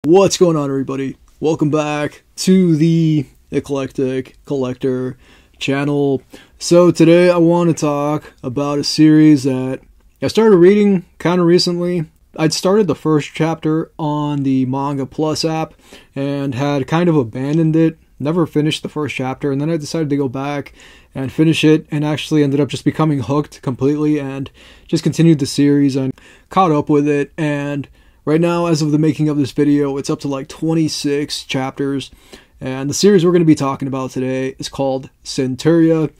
What's going on, everybody? Welcome back to the Eclectic Collector channel. So today I want to talk about a series that I started reading kind of recently. I'd started the first chapter on the Manga Plus app and had kind of abandoned it, never finished the first chapter, and then I decided to go back and finish it and actually ended up just becoming hooked completely and just continued the series and caught up with it. And right now, as of the making of this video, it's up to like 26 chapters, and the series we're going to be talking about today is called Centuria.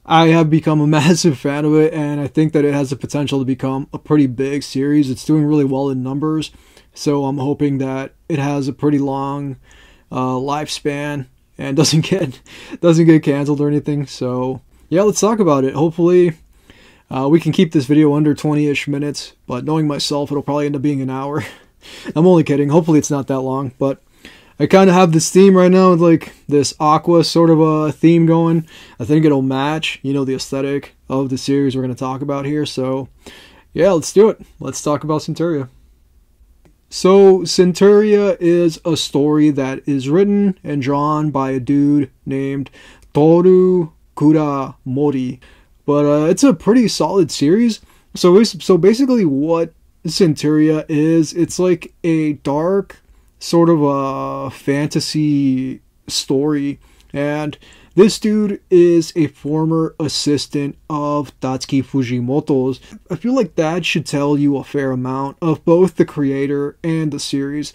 I have become a massive fan of it, and I think that it has the potential to become a pretty big series. It's doing really well in numbers, so I'm hoping that it has a pretty long lifespan and doesn't get canceled or anything. So yeah, let's talk about it. Hopefully we can keep this video under 20-ish minutes, but knowing myself, it'll probably end up being an hour. I'm only kidding. Hopefully it's not that long, but I kind of have this theme right now, like this aqua sort of a theme going. I think it'll match, the aesthetic of the series we're going to talk about here. So yeah, let's do it. Let's talk about Centuria. So Centuria is a story that is written and drawn by a dude named Toru Kuramori. But it's a pretty solid series. So basically what Centuria is, it's like a dark sort of a fantasy story. And this dude is a former assistant of Tatsuki Fujimoto's. I feel like that should tell you a fair amount of both the creator and the series.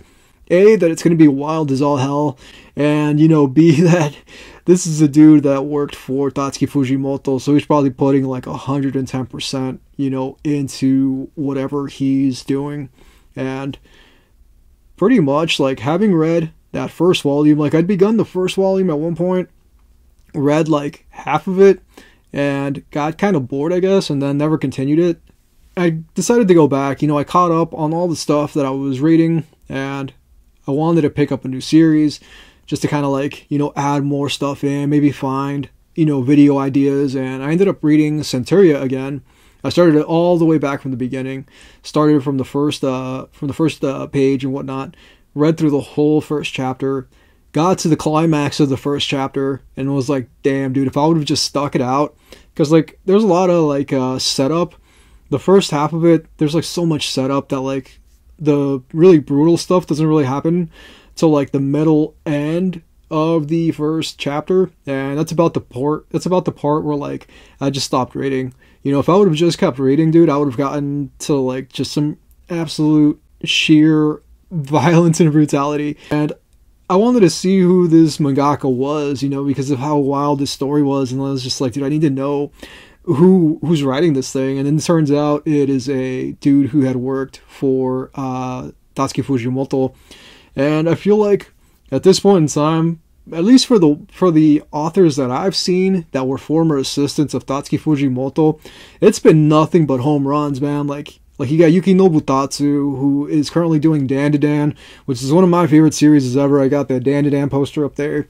A, that it's going to be wild as all hell, and, B, that this is a dude that worked for Tatsuki Fujimoto, so he's probably putting like 110%, into whatever he's doing. And pretty much, like, having read that first volume, like, I'd begun the first volume at one point, read like half of it, and got kind of bored, I guess, and then never continued it. I decided to go back. I caught up on all the stuff that I was reading, and I wanted to pick up a new series just to kind of like, add more stuff in, maybe find, video ideas. And I ended up reading Centuria again. I started it all the way back from the beginning, started from the first page and whatnot, read through the whole first chapter, got to the climax of the first chapter, and was like, damn, dude, if I would have just stuck it out, because like there's a lot of like setup. The first half of it, there's like so much setup that like the really brutal stuff doesn't really happen till like the middle end of the first chapter, and that's about the part where like I just stopped reading. If I would have just kept reading, dude, I would have gotten to like just some absolute sheer violence and brutality. And I wanted to see who this mangaka was, because of how wild this story was, and I was just like, dude, I need to know who's writing this thing. And then it turns out it is a dude who had worked for Tatsuki Fujimoto. And I feel like at this point in time, at least for the authors that I've seen that were former assistants of Tatsuki Fujimoto, it's been nothing but home runs, man. Like you got Yuki Nobutatsu, who is currently doing Dandadan, which is one of my favorite series ever. I got that Dandadan poster up there.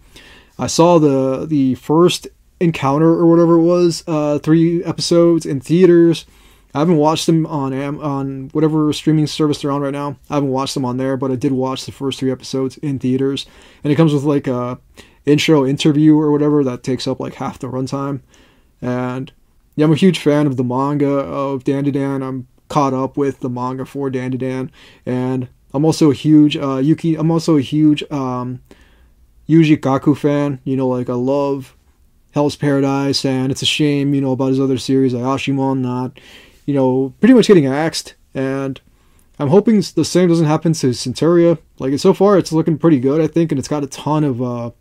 I saw the first Encounter or whatever it was, 3 episodes in theaters. I haven't watched them on whatever streaming service they're on right now. I haven't watched them on there, but I did watch the first 3 episodes in theaters. And it comes with like a intro interview or whatever that takes up like half the runtime. And yeah, I'm a huge fan of the manga of Dandadan. I'm caught up with the manga for Dandadan, and I'm also a huge Yuji Kaku fan. Like I love Hell's Paradise, and it's a shame, about his other series, Ayashimon, not, pretty much getting axed. And I'm hoping the same doesn't happen to Centuria. Like, so far, it's looking pretty good, I think, and it's got a ton of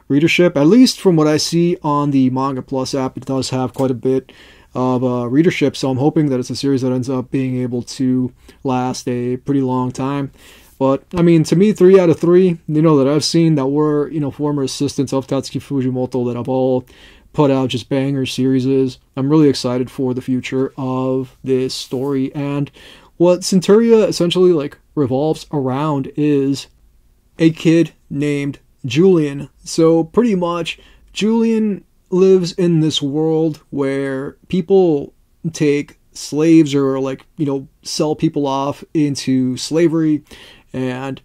readership. At least from what I see on the Manga Plus app, it does have quite a bit of readership, so I'm hoping that it's a series that ends up being able to last a pretty long time. But, I mean, to me, 3 out of 3, that I've seen that were, former assistants of Tatsuki Fujimoto that have all put out just banger series. I'm really excited for the future of this story. And what Centuria essentially, like, revolves around is a kid named Julian. So, pretty much, Julian lives in this world where people take slaves or, like, sell people off into slavery. And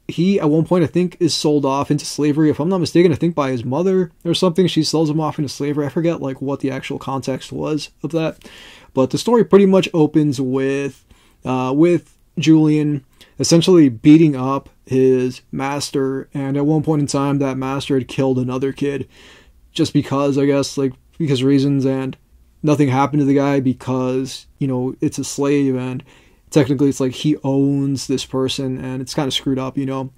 he at one point I think is sold off into slavery, if I'm not mistaken, I think by his mother or something. She sells him off into slavery. I forget like what the actual context was of that, but the story pretty much opens with Julian essentially beating up his master, and at one point in time that master had killed another kid just because, I guess, like because reasons, and nothing happened to the guy because, you know, it's a slave, and technically it's like he owns this person, and it's kind of screwed up, you know,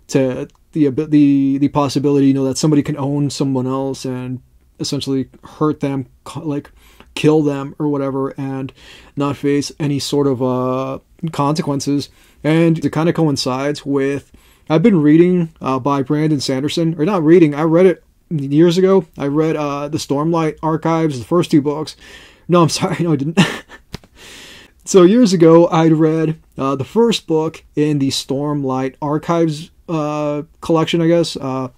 to the possibility, you know, that somebody can own someone else and essentially hurt them, like kill them or whatever, and not face any sort of consequences. And it kind of coincides with, I've been reading by Brandon Sanderson, or not reading, I read it years ago. I read the Stormlight Archives, the first 2 books. No, I'm sorry, no I didn't. So years ago, I'd read the first book in the Stormlight Archives collection, I guess, The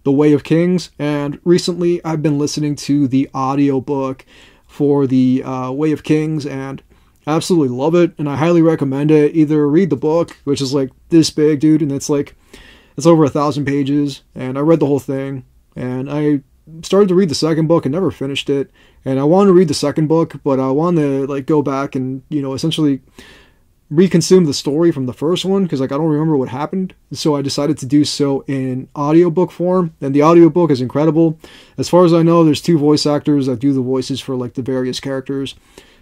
Way of Kings, and recently I've been listening to the audiobook for the Way of Kings, and I absolutely love it, and I highly recommend it. Either read the book, which is like this big, dude, and it's over 1,000 pages, and I read the whole thing, and I started to read the second book and never finished it, and I wanted to read the second book, but I wanted to like go back and, you know, essentially reconsume the story from the first one, because like I don't remember what happened, so I decided to do so in audiobook form, and the audiobook is incredible. As far as I know, there's 2 voice actors that do the voices for like the various characters,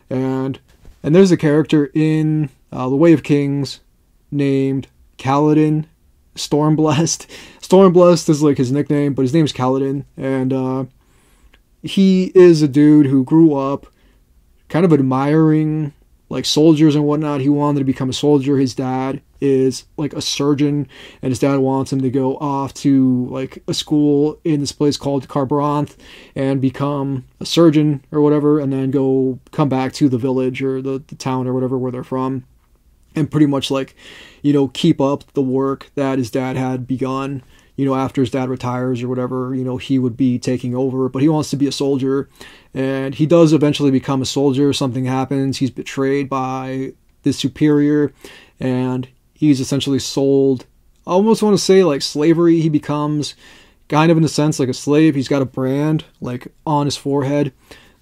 and there's a character in The Way of Kings named Kaladin Stormblessed. Stormblessed is like his nickname, but his name is Kaladin, and he is a dude who grew up kind of admiring like soldiers and whatnot. He wanted to become a soldier. His dad is like a surgeon, and his dad wants him to go off to like a school in this place called Carbaranth and become a surgeon or whatever, and then come back to the village or the town or whatever where they're from, and pretty much like, you know, keep up the work that his dad had begun. You know, after his dad retires or whatever, you know, he would be taking over, but he wants to be a soldier, and he does eventually become a soldier. Something happens. He's betrayed by this superior, and he's essentially sold, I almost want to say like slavery. He becomes kind of, in a sense, like a slave. He's got a brand like on his forehead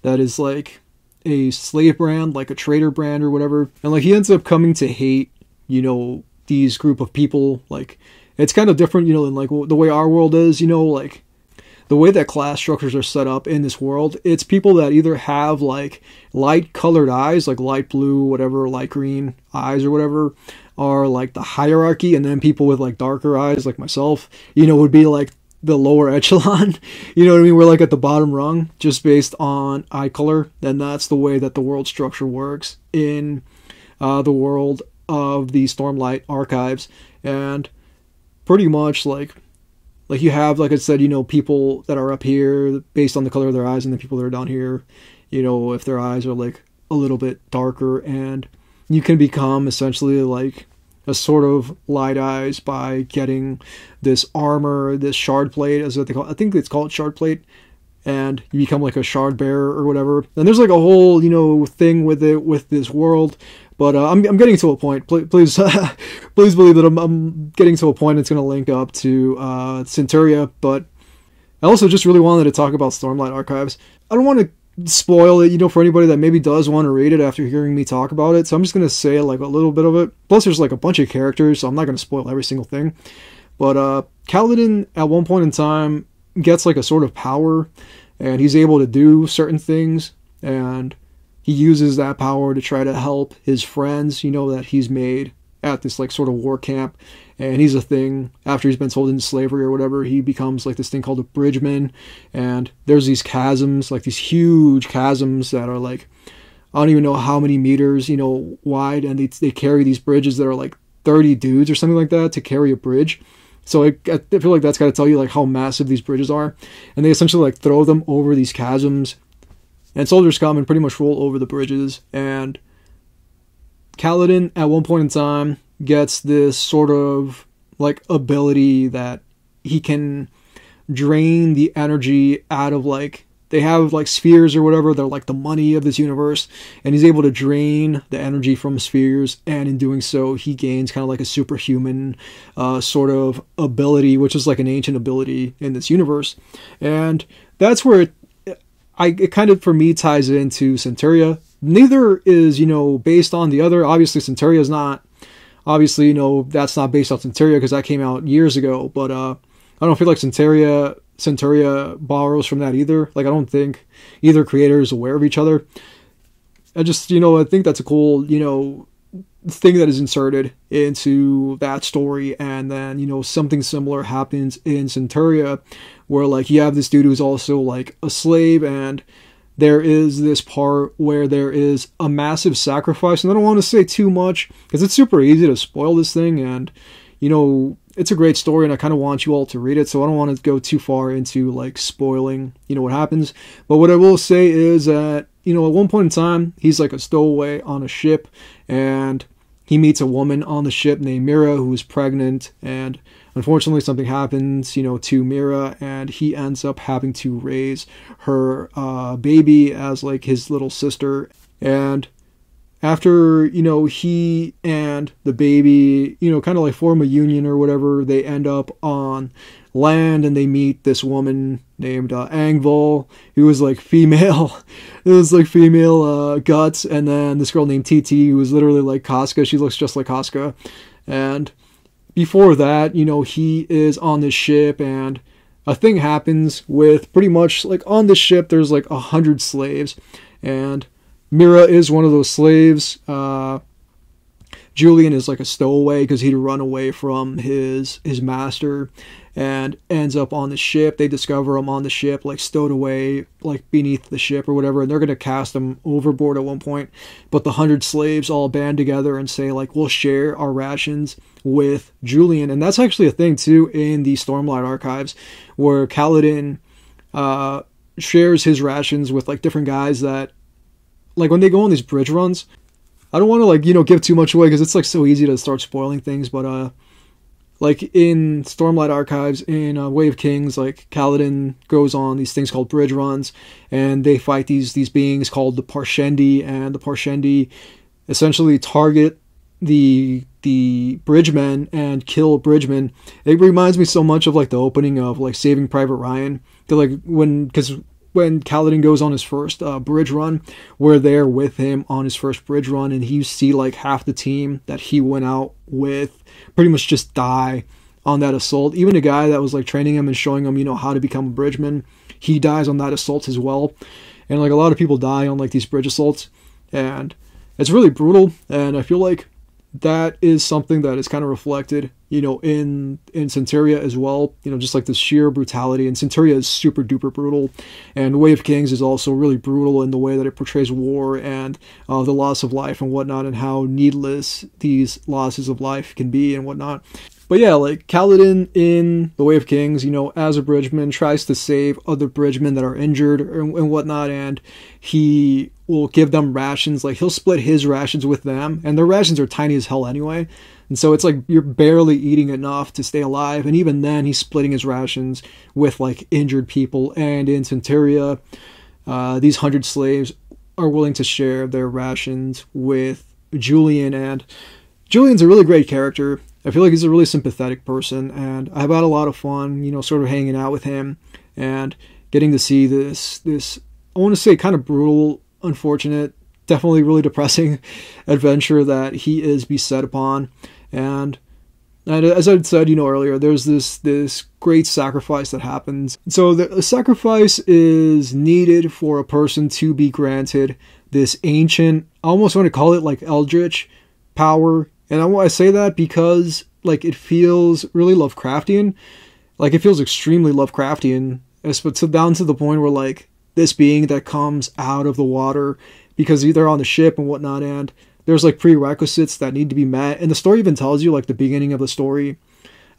that is like a slave brand, like a trader brand or whatever. And like he ends up coming to hate, you know, these group of people. Like it's kind of different, you know, than like the way our world is, you know, like the way that class structures are set up in this world. It's people that either have like light colored eyes, like light blue, whatever, light green eyes or whatever, are like the hierarchy, and then people with like darker eyes, like myself, you know, would be like the lower echelon. You know what I mean? We're like at the bottom rung, just based on eye color. And that's the way that the world structure works in the world of the Stormlight Archives. And pretty much like you have, like I said, you know, people that are up here based on the color of their eyes, and the people that are down here, you know, if their eyes are like a little bit darker, and you can become essentially like a sort of light eyes by getting this armor, this shard plate, as what they call it. I think it's called shard plate, and you become like a shard bearer or whatever. And there's like a whole, you know, thing with it, with this world. But I'm getting to a point. Please please believe that I'm getting to a point. It's going to link up to Centuria. But I also just really wanted to talk about Stormlight Archives. I don't want to spoil it, you know, for anybody that maybe does want to read it after hearing me talk about it. So I'm just going to say like a little bit of it. Plus there's like a bunch of characters, so I'm not going to spoil every single thing. But Kaladin at one point in time gets like a sort of power, and he's able to do certain things, and he uses that power to try to help his friends, you know, that he's made at this like sort of war camp. And he's a thing, after he's been sold into slavery or whatever, he becomes like this thing called a bridgeman. And there's these chasms, like these huge chasms that are like, I don't even know how many meters, you know, wide. And they carry these bridges that are like 30 dudes or something like that to carry a bridge. So I feel like that's got to tell you like how massive these bridges are. And they essentially like throw them over these chasms, and soldiers come and pretty much roll over the bridges. And Kaladin at one point in time gets this sort of like ability that he can drain the energy out of like they have like spheres or whatever. They're like the money of this universe, and he's able to drain the energy from spheres, and in doing so he gains kind of like a superhuman sort of ability, which is like an ancient ability in this universe. And that's where it kind of for me ties into Centuria. Neither is, you know, based on the other. Obviously Centuria is not, obviously, you know, that's not based on Centuria because that came out years ago, but I don't feel like Centuria borrows from that either. Like, I don't think either creator is aware of each other. I just, you know, I think that's a cool, you know, thing that is inserted into that story. And then, you know, something similar happens in Centuria, where like you have this dude who's also like a slave, and there is this part where there is a massive sacrifice. And I don't want to say too much because it's super easy to spoil this thing, and you know, it's a great story and I kind of want you all to read it, so I don't want to go too far into like spoiling, you know, what happens. But what I will say is that, you know, at one point in time, he's like a stowaway on a ship, and he meets a woman on the ship named Mira who is pregnant, and unfortunately something happens, you know, to Mira, and he ends up having to raise her baby as like his little sister. And after, you know, he and the baby, you know, kind of like form a union or whatever, they end up on land, and they meet this woman named Angvol, who was like female. It was like female guts, and then this girl named TT, who was literally like Casca. She looks just like Casca. And before that, you know, he is on this ship, and a thing happens with pretty much like on this ship there's like 100 slaves, and Mira is one of those slaves. Julian is like a stowaway because he'd run away from his master, and ends up on the ship. They discover him on the ship, like stowed away, like beneath the ship or whatever, and they're going to cast him overboard at one point. But the 100 slaves all band together and say, like, we'll share our rations with Julian. And that's actually a thing too in the Stormlight archives, where Kaladin shares his rations with like different guys that, like, when they go on these bridge runs, I don't want to, like, you know, give too much away because it's like so easy to start spoiling things, but like in Stormlight archives in Way of Kings, like Kaladin goes on these things called bridge runs, and they fight these beings called the Parshendi, and the Parshendi essentially target the bridgemen and kill bridgemen. It reminds me so much of like the opening of like Saving Private Ryan. They're like, when Kaladin goes on his first bridge run, we're there with him on his first bridge run, and you see like half the team that he went out with pretty much just die on that assault. Even a guy that was like training him and showing him, you know, how to become a bridgeman, he dies on that assault as well. And like a lot of people die on like these bridge assaults, and it's really brutal. And I feel like that is something that is kind of reflected, you know, in Centuria as well. You know, just like the sheer brutality. And Centuria is super duper brutal. And Way of Kings is also really brutal in the way that it portrays war and the loss of life and whatnot, and how needless these losses of life can be and whatnot. But yeah, like Kaladin in The Way of Kings, you know, as a bridgeman, tries to save other bridgemen that are injured and whatnot, and he will give them rations. Like, he'll split his rations with them, and their rations are tiny as hell anyway. And so it's like you're barely eating enough to stay alive, and even then he's splitting his rations with like injured people. And in Centuria, these 100 slaves are willing to share their rations with Julian, and Julian's a really great character. I feel like he's a really sympathetic person, and I've had a lot of fun, you know, sort of hanging out with him and getting to see this I want to say kind of brutal, unfortunate, definitely really depressing adventure that he is beset upon. And as I said, you know, earlier, there's this great sacrifice that happens. So the sacrifice is needed for a person to be granted this ancient, I almost want to call it like eldritch power. And I say that because like it feels really Lovecraftian. Like it feels extremely Lovecraftian, down to the point where like this being that comes out of the water, because they're on the ship and whatnot, and there's like prerequisites that need to be met. And the story even tells you, like the beginning of the story,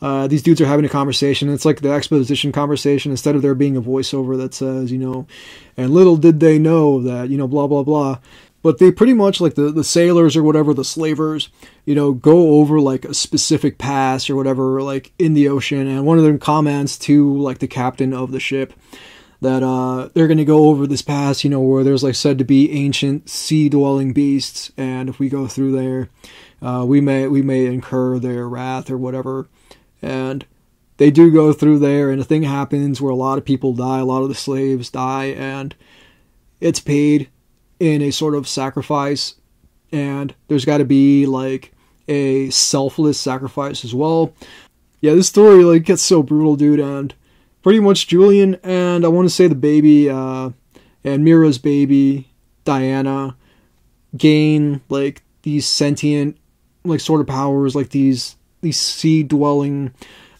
these dudes are having a conversation. It's like the exposition conversation, instead of there being a voiceover that says, you know, and little did they know that, you know, blah, blah, blah. But they pretty much, like the sailors or whatever, the slavers, you know, go over like a specific pass or whatever, like in the ocean. And one of them comments to like the captain of the ship that they're going to go over this pass, you know, where there's like said to be ancient sea-dwelling beasts, and if we go through there, we may incur their wrath or whatever. And they do go through there, and a thing happens where a lot of people die, a lot of the slaves die, and it's paid in a sort of sacrifice, and there's got to be like a selfless sacrifice as well. Yeah, this story like gets so brutal, dude, and pretty much Julian and I want to say the baby and Mira's baby Diana gain like these sentient like sort of powers, like these sea dwelling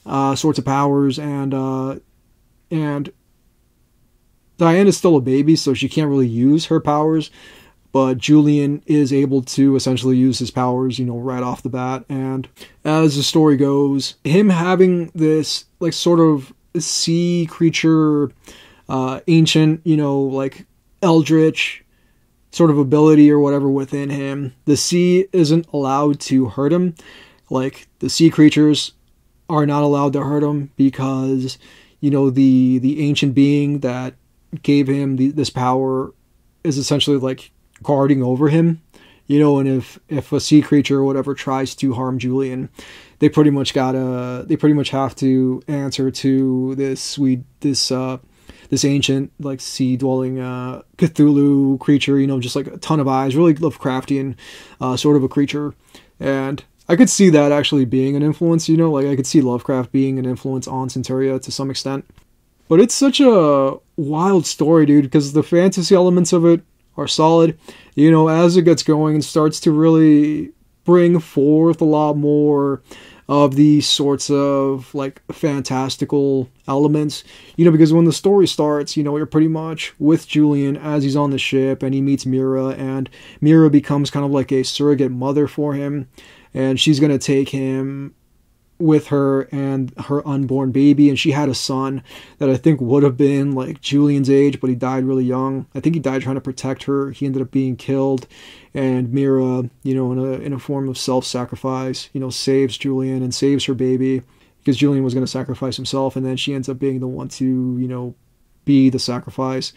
sorts of powers, and Diana's still a baby, so she can't really use her powers, but Julian is able to essentially use his powers, you know, right off the bat. And as the story goes, him having this like sort of sea creature, ancient, you know, like eldritch sort of ability or whatever within him, the sea isn't allowed to hurt him. Like, the sea creatures are not allowed to hurt him because, you know, the ancient being that gave him this power is essentially like guarding over him, you know. And if a sea creature or whatever tries to harm Julian, they pretty much have to answer to this ancient like sea dwelling Cthulhu creature, you know, just like a ton of eyes, really Lovecraftian sort of a creature. And I could see that actually being an influence, you know, like I could see Lovecraft being an influence on Centuria to some extent. But it's such a wild story, dude, because the fantasy elements of it are solid. You know, as it gets going and starts to really bring forth a lot more of these sorts of like fantastical elements, you know, because when the story starts, you know, you're pretty much with Julian as he's on the ship and he meets Mira, and Mira becomes kind of like a surrogate mother for him, and she's going to take him with her and her unborn baby. And she had a son that I think would have been like Julian's age, but he died really young. I think he died trying to protect her. He ended up being killed, and Mira, you know, in a form of self-sacrifice, you know, saves Julian and saves her baby, because Julian was going to sacrifice himself, and then she ends up being the one to, you know, be the sacrifice.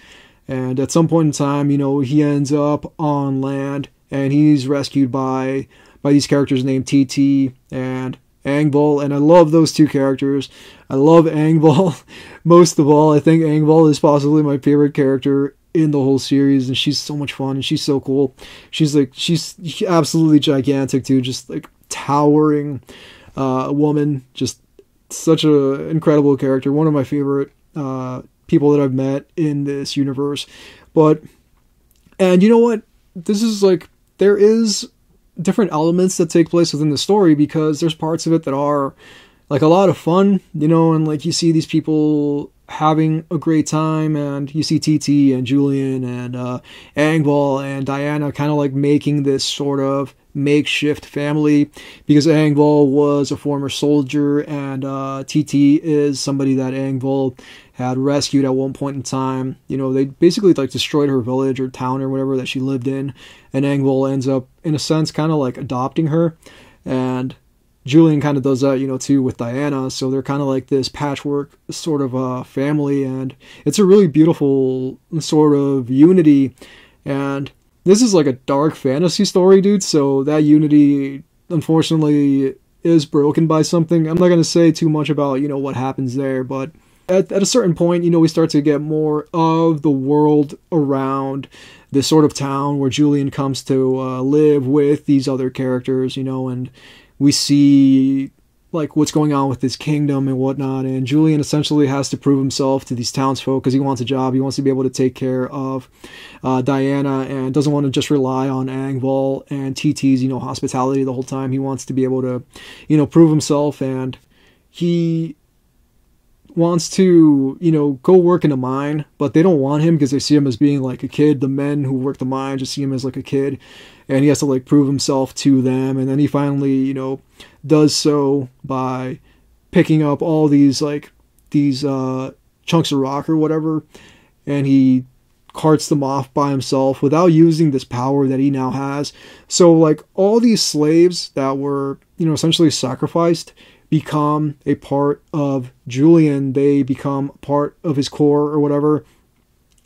And at some point in time, you know, he ends up on land, and he's rescued by these characters named TT and Angbol, and I love those two characters. I love Angbol most of all. I think Angbol is possibly my favorite character in the whole series, and she's so much fun and she's so cool. She's absolutely gigantic too, just like towering woman, just such a incredible character. One of my favorite people that I've met in this universe. And you know what? This is like, there is different elements that take place within the story, because there's parts of it that are like a lot of fun, you know, and like you see these people having a great time, and you see TT and Julian and Angbol and Diana kind of like making this sort of makeshift family, because Angbol was a former soldier, and TT is somebody that Angbol had rescued at one point in time. You know, they basically like destroyed her village or town or whatever that she lived in, and Angbol ends up in a sense kind of like adopting her, and Julian kind of does that, you know, too, with Diana. So they're kind of like this patchwork sort of family, and it's a really beautiful sort of unity. And this is like a dark fantasy story, dude, so that unity unfortunately is broken by something. I'm not going to say too much about, you know, what happens there, but at a certain point, you know, we start to get more of the world around this sort of town where Julian comes to live with these other characters, you know, and we see like what's going on with his kingdom and whatnot, and Julian essentially has to prove himself to these townsfolk because he wants a job. He wants to be able to take care of Diana, and doesn't want to just rely on Angbol and TT's, you know, hospitality the whole time. He wants to be able to, you know, prove himself, and he wants to, you know, go work in a mine, but they don't want him because they see him as being like a kid. The men who work the mine just see him as like a kid, and he has to like prove himself to them. And then he finally, you know, does so by picking up all these chunks of rock or whatever, and he carts them off by himself without using this power that he now has. So like all these slaves that were, you know, essentially sacrificed become a part of Julian. They become part of his core or whatever,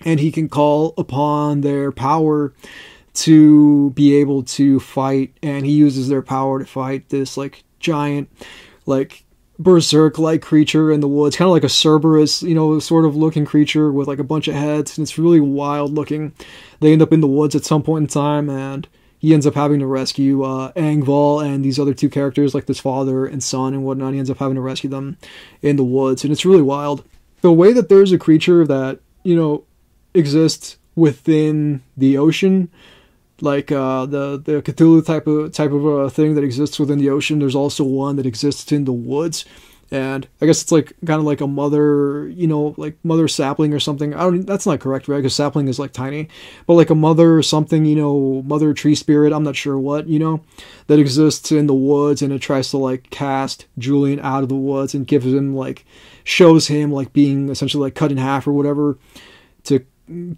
and he can call upon their power to be able to fight, and he uses their power to fight this like giant, like berserk-like creature in the woods, kind of like a Cerberus, you know, sort of looking creature with like a bunch of heads, and it's really wild looking. They end up in the woods at some point in time, and he ends up having to rescue Angval and these other two characters, like this father and son and whatnot. He ends up having to rescue them in the woods, and it's really wild. The way that there's a creature that, you know, exists within the ocean, like the Cthulhu type of thing that exists within the ocean, there's also one that exists in the woods. And I guess it's like kind of like a mother, you know, like mother sapling or something. That's not correct, right? Because sapling is like tiny, but like a mother something, you know, mother tree spirit, I'm not sure what, you know, that exists in the woods, and it tries to like cast Julian out of the woods and gives him like, shows him like being essentially like cut in half or whatever, to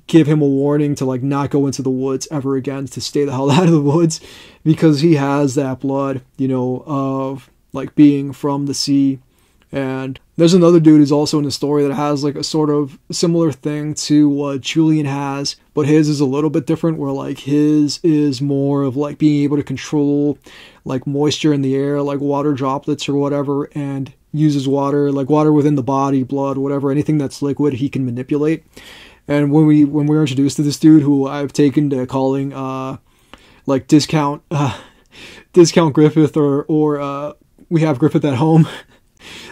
give him a warning to like not go into the woods ever again, to stay the hell out of the woods, because he has that blood, you know, of like being from the sea. And there's another dude who's also in the story that has like a sort of similar thing to what Julian has, but his is a little bit different, where like his is more of like being able to control like moisture in the air, like water droplets or whatever, and uses water, like water within the body, blood, whatever, anything that's liquid he can manipulate. And when we were introduced to this dude, who I've taken to calling like discount Griffith, or we have Griffith at home.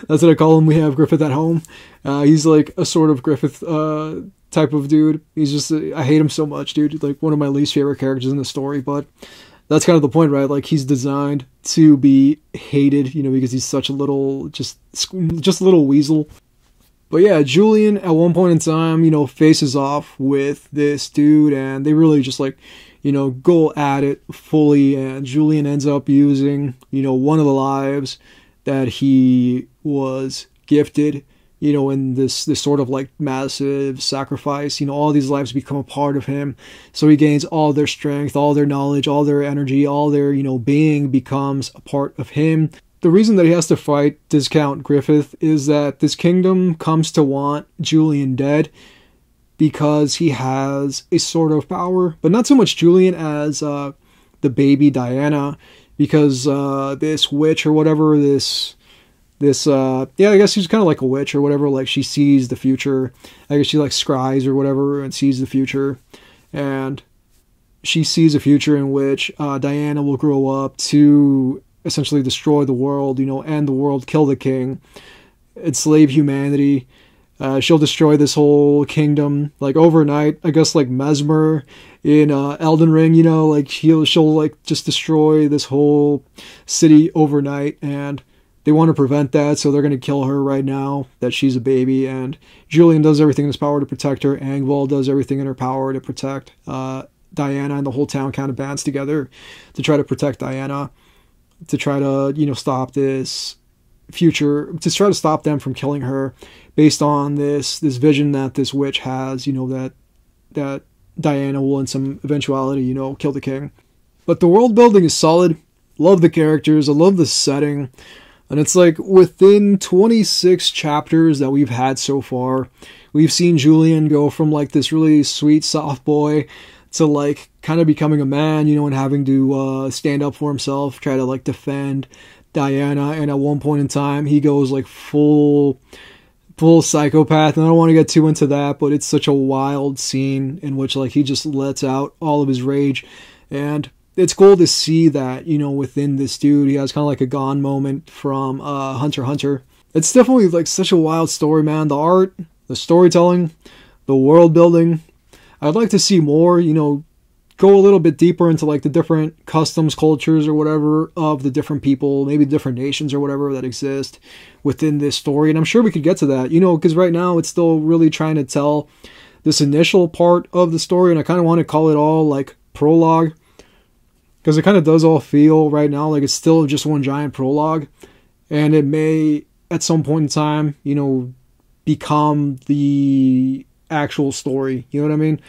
That's what I call him. We have Griffith at home. He's like a sort of Griffith type of dude. He's just, I hate him so much, dude. Like one of my least favorite characters in the story, but that's kind of the point, right? Like he's designed to be hated, you know, because he's such a little, just a little weasel. But yeah, Julian at one point in time, you know, faces off with this dude, and they really just like, you know, go at it fully, and Julian ends up using, you know, one of the lives that he was gifted, you know, in this sort of like massive sacrifice. You know, all these lives become a part of him, so he gains all their strength, all their knowledge, all their energy, all their, you know, being becomes a part of him. The reason that he has to fight Discount Griffith is that this kingdom comes to want Julian dead, because he has a sort of power, but not so much Julian as the baby Diana, because this witch or whatever, this yeah, I guess she's kind of like a witch or whatever, like she sees the future. I guess she like scries or whatever and sees the future, and she sees a future in which Diana will grow up to essentially destroy the world, you know, end the world, kill the king, enslave humanity. She'll destroy this whole kingdom like overnight. I guess like Mesmer in Elden Ring, you know, like she'll like just destroy this whole city overnight, and they want to prevent that, so they're going to kill her right now that she's a baby. And Julian does everything in his power to protect her. Angval does everything in her power to protect Diana, and the whole town kind of bands together to try to protect Diana, to try to, you know, stop this future, to try to stop them from killing her, based on this vision that this witch has, you know, that Diana will in some eventuality, you know, kill the king. But the world building is solid. Love the characters. I love the setting. And it's like within 26 chapters that we've had so far, we've seen Julian go from like this really sweet, soft boy to like kind of becoming a man, you know, and having to stand up for himself, try to like defend Diana. And at one point in time, he goes like full psychopath, and I don't want to get too into that, but it's such a wild scene in which like he just lets out all of his rage. And it's cool to see that, you know, within this dude, he has kind of like a Gon moment from Hunter x Hunter. It's definitely like such a wild story, man. The art, the storytelling, the world building. I'd like to see more, you know, go a little bit deeper into like the different customs, cultures or whatever of the different people, maybe different nations or whatever that exist within this story. And I'm sure we could get to that, you know, because right now it's still really trying to tell this initial part of the story, and I kind of want to call it all like prologue, because it kind of does all feel right now like it's still just one giant prologue, and it may at some point in time, you know, become the actual story, you know what I mean?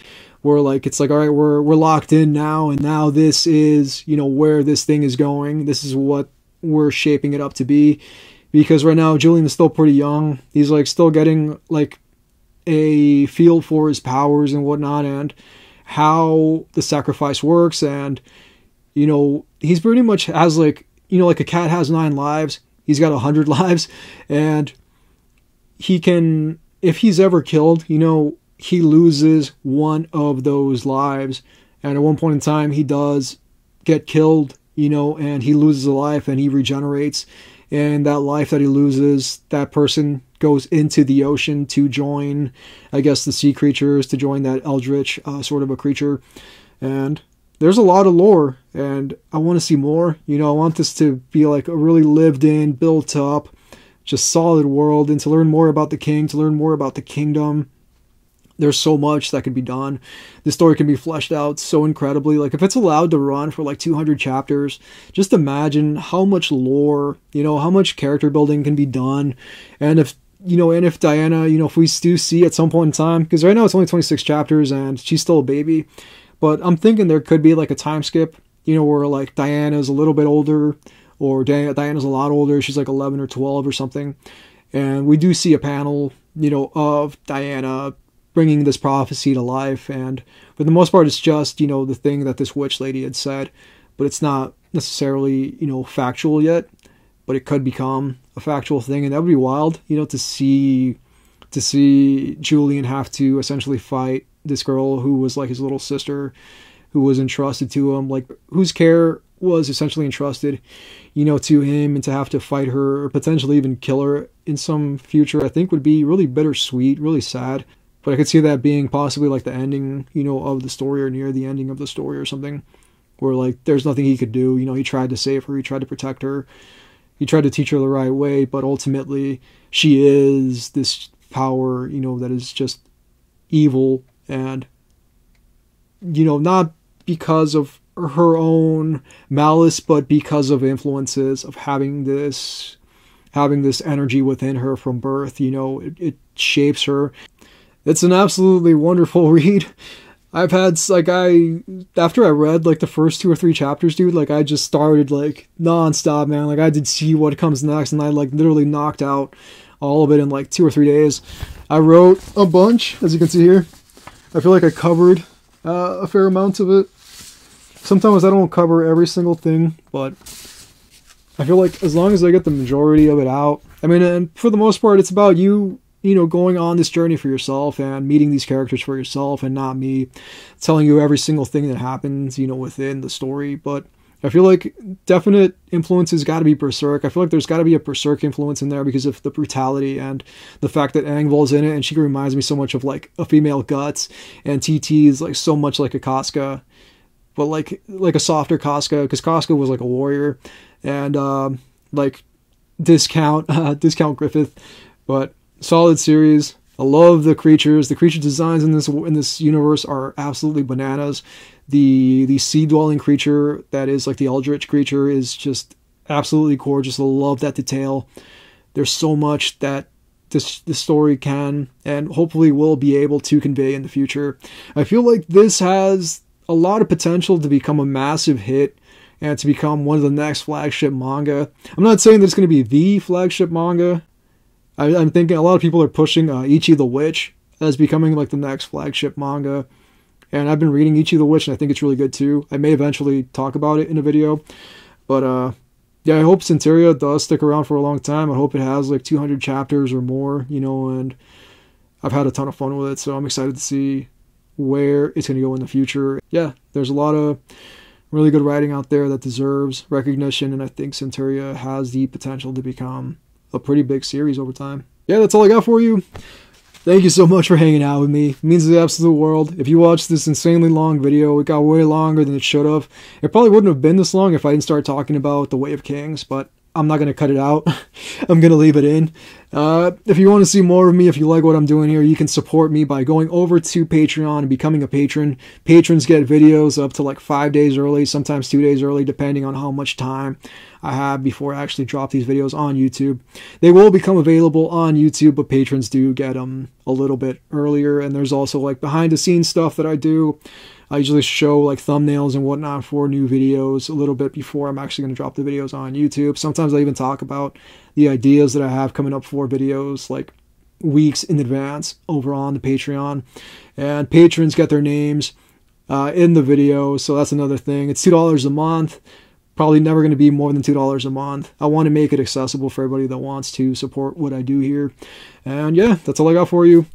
Where like it's like, all right, we're locked in now, and now this is, you know, where this thing is going. This is what we're shaping it up to be, because right now Julian is still pretty young. He's like still getting like a feel for his powers and whatnot, and how the sacrifice works. And you know, he's pretty much has like, you know, like a cat has 9 lives, he's got 100 lives, and he can, if he's ever killed, you know, he loses one of those lives. And at one point in time, he does get killed, you know, and he loses a life and he regenerates. And that life that he loses, that person goes into the ocean to join, I guess, the sea creatures, to join that eldritch sort of a creature. And there's a lot of lore, and I want to see more. You know, I want this to be like a really lived in, built up, just solid world, and to learn more about the king, to learn more about the kingdom. There's so much that can be done. The story can be fleshed out so incredibly. Like, if it's allowed to run for like 200 chapters, just imagine how much lore, you know, how much character building can be done. And if, you know, and if Diana, you know, if we do see at some point in time, because right now it's only 26 chapters and she's still a baby, but I'm thinking there could be like a time skip, you know, where like Diana's a little bit older, or Diana's a lot older, she's like 11 or 12 or something. And we do see a panel, you know, of Diana bringing this prophecy to life, and for the most part it's just, you know, the thing that this witch lady had said, but it's not necessarily, you know, factual yet, but it could become a factual thing. And that would be wild, you know, to see Julian have to essentially fight this girl who was like his little sister, who was entrusted to him, like whose care was essentially entrusted, you know, to him, and to have to fight her or potentially even kill her in some future, I think would be really bittersweet, really sad. But I could see that being possibly like the ending, you know, of the story, or near the ending of the story or something, where like there's nothing he could do. You know, he tried to save her, he tried to protect her, he tried to teach her the right way, but ultimately she is this power, you know, that is just evil. And, you know, not because of her own malice, but because of influences of having this energy within her from birth. You know, it shapes her. It's an absolutely wonderful read. I've had, like, after I read, like, the first 2 or 3 chapters, dude, like, I just started, like, non-stop, man. Like, I did see what comes next, and I, like, literally knocked out all of it in, like, 2 or 3 days. I wrote a bunch, as you can see here. I feel like I covered a fair amount of it. Sometimes I don't cover every single thing, but I feel like as long as I get the majority of it out, I mean, and for the most part, it's about you, you know, going on this journey for yourself and meeting these characters for yourself, and not me telling you every single thing that happens, you know, within the story. But I feel like definite influences got to be Berserk. I feel like there's got to be a Berserk influence in there because of the brutality and the fact that Angval's in it, and she reminds me so much of like a female Guts, and TT is like so much like a Casca, but like a softer Casca, because Casca was like a warrior, and like discount Griffith. But solid series. I love the creatures. The creature designs in this universe are absolutely bananas. The sea-dwelling creature that is like the eldritch creature is just absolutely gorgeous. I love that detail. There's so much that this story can and hopefully will be able to convey in the future. I feel like this has a lot of potential to become a massive hit and to become one of the next flagship manga. I'm not saying that it's going to be the flagship manga. I'm thinking a lot of people are pushing Ichi the Witch as becoming like the next flagship manga. And I've been reading Ichi the Witch, and I think it's really good too. I may eventually talk about it in a video. But yeah, I hope Centuria does stick around for a long time. I hope it has like 200 chapters or more, you know, and I've had a ton of fun with it. So I'm excited to see where it's going to go in the future. Yeah, there's a lot of really good writing out there that deserves recognition, and I think Centuria has the potential to become a pretty big series over time. Yeah, that's all I got for you. Thank you so much for hanging out with me. It means the absolute world. If you watched this insanely long video, it got way longer than it should have. It probably wouldn't have been this long if I didn't start talking about the Way of Kings, but I'm not going to cut it out. I'm going to leave it in. If you want to see more of me, if you like what I'm doing here, you can support me by going over to Patreon and becoming a patron. Patrons get videos up to like 5 days early, sometimes 2 days early, depending on how much time I have before I actually drop these videos on YouTube. They will become available on YouTube, but patrons do get them a little bit earlier. And there's also like behind the scenes stuff that I do. I usually show like thumbnails and whatnot for new videos a little bit before I'm actually going to drop the videos on YouTube. Sometimes I even talk about the ideas that I have coming up for videos like weeks in advance over on the Patreon. And patrons get their names in the video, so that's another thing. It's $2 a month. Probably never going to be more than $2 a month. I want to make it accessible for everybody that wants to support what I do here. And yeah, that's all I got for you.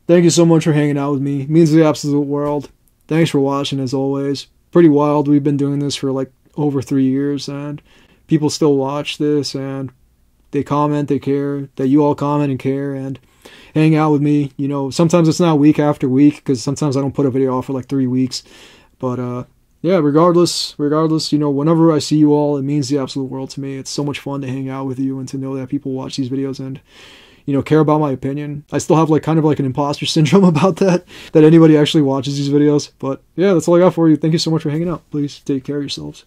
Thank you so much for hanging out with me. It means the absolute world. Thanks for watching, as always. Pretty wild. We've been doing this for like over 3 years, and people still watch this, and they comment, they care, that you all comment and care, and hang out with me. You know, sometimes it's not week after week, because sometimes I don't put a video off for like 3 weeks. But yeah, regardless, you know, whenever I see you all, it means the absolute world to me. It's so much fun to hang out with you and to know that people watch these videos and, you know, care about my opinion. I still have like kind of like an imposter syndrome about that anybody actually watches these videos. But yeah, that's all I got for you. Thank you so much for hanging out. Please take care of yourselves.